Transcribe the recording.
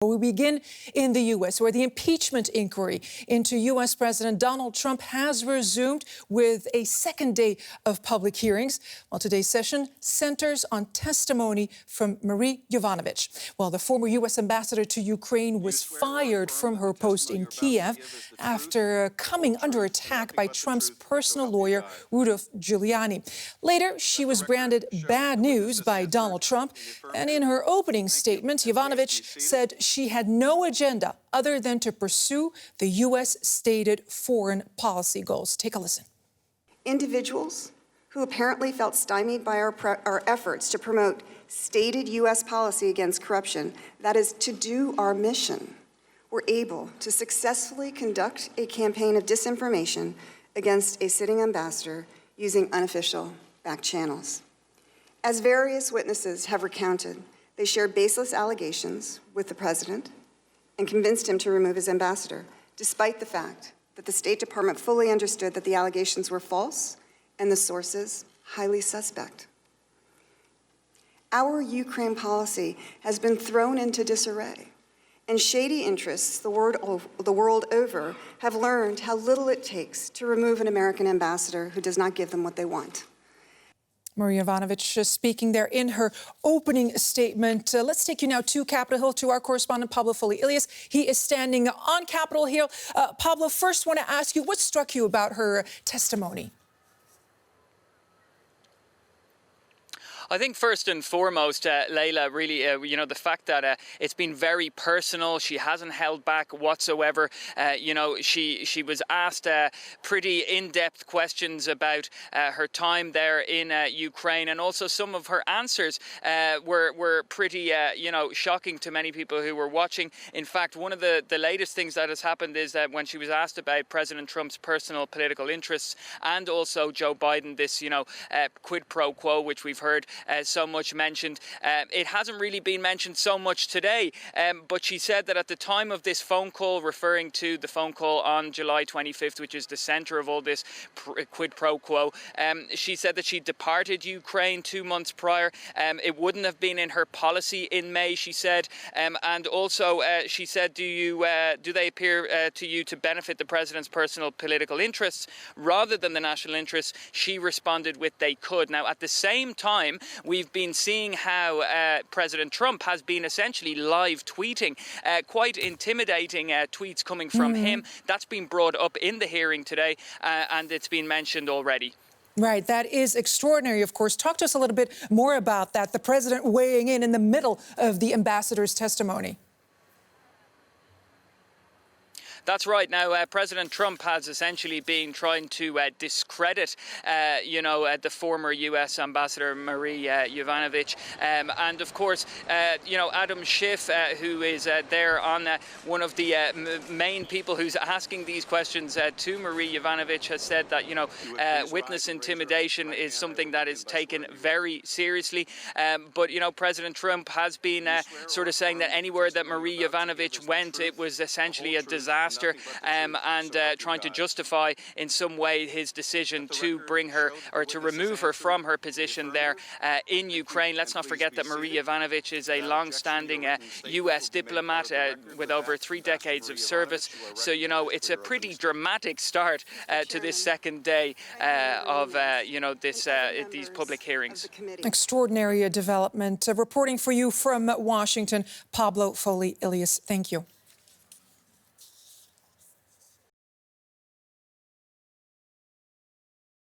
We begin in the U.S., where the impeachment inquiry into U.S. President Donald Trump has resumed with a second day of public hearings. Well, today's session centers on testimony from Marie Yovanovitch. Well, the former U.S. ambassador to Ukraine was fired from her post in Kiev after coming under attack by Trump's personal lawyer, Rudolf Giuliani. Later, she was branded bad news by Donald Trump. And in her opening statement, Yovanovitch said she had no agenda other than to pursue the U.S. stated foreign policy goals. Take a listen. Individuals who apparently felt stymied by our efforts to promote stated U.S. policy against corruption, that is, to do our mission, were able to successfully conduct a campaign of disinformation against a sitting ambassador using unofficial back channels. As various witnesses have recounted, they shared baseless allegations with the president and convinced him to remove his ambassador, despite the fact that the State Department fully understood that the allegations were false and the sources highly suspect. Our Ukraine policy has been thrown into disarray, and shady interests the world over have learned how little it takes to remove an American ambassador who does not give them what they want. Marie Yovanovitch speaking there in her opening statement. Let's take you now to Capitol Hill, to our correspondent, Pablo Foley-Ilias. He is standing on Capitol Hill. Pablo, first want to ask you, what struck you about her testimony? I think first and foremost, Leila, really, the fact that it's been very personal. She hasn't held back whatsoever. She was asked pretty in-depth questions about her time there in Ukraine, and also some of her answers were pretty, shocking to many people who were watching. In fact, one of the latest things that has happened is that when she was asked about President Trump's personal political interests and also Joe Biden, this, quid pro quo, which we've heard so much mentioned. It hasn't really been mentioned so much today, but she said that at the time of this phone call, referring to the phone call on July 25th, which is the center of all this quid pro quo, she said that she departed Ukraine 2 months prior. It wouldn't have been in her policy in May, she said. And also, she said, do they appear to you to benefit the president's personal political interests rather than the national interests? She responded with they could. Now, at the same time, we've been seeing how President Trump has been essentially live tweeting, quite intimidating tweets coming from him. That's been brought up in the hearing today, and it's been mentioned already. Right, that is extraordinary, of course. Talk to us a little bit more about that, the president weighing in the middle of the ambassador's testimony. That's right. Now, President Trump has essentially been trying to discredit, the former U.S. ambassador, Marie Yovanovitch. And, of course, Adam Schiff, who is there on one of the main people who's asking these questions to Marie Yovanovitch, has said that, witness intimidation is something that is taken very seriously. But, President Trump has been sort of saying that anywhere that Marie Yovanovitch went, it was essentially a disaster. And trying to justify in some way his decision to bring her or to remove her from her position there in Ukraine. Let's not forget that Marie Yovanovitch is a long-standing U.S. diplomat with over 3 decades of service. So, it's a pretty dramatic start to this second day of, these public hearings. Extraordinary development. Reporting for you from Washington, Pablo Foley-Ilias. Thank you.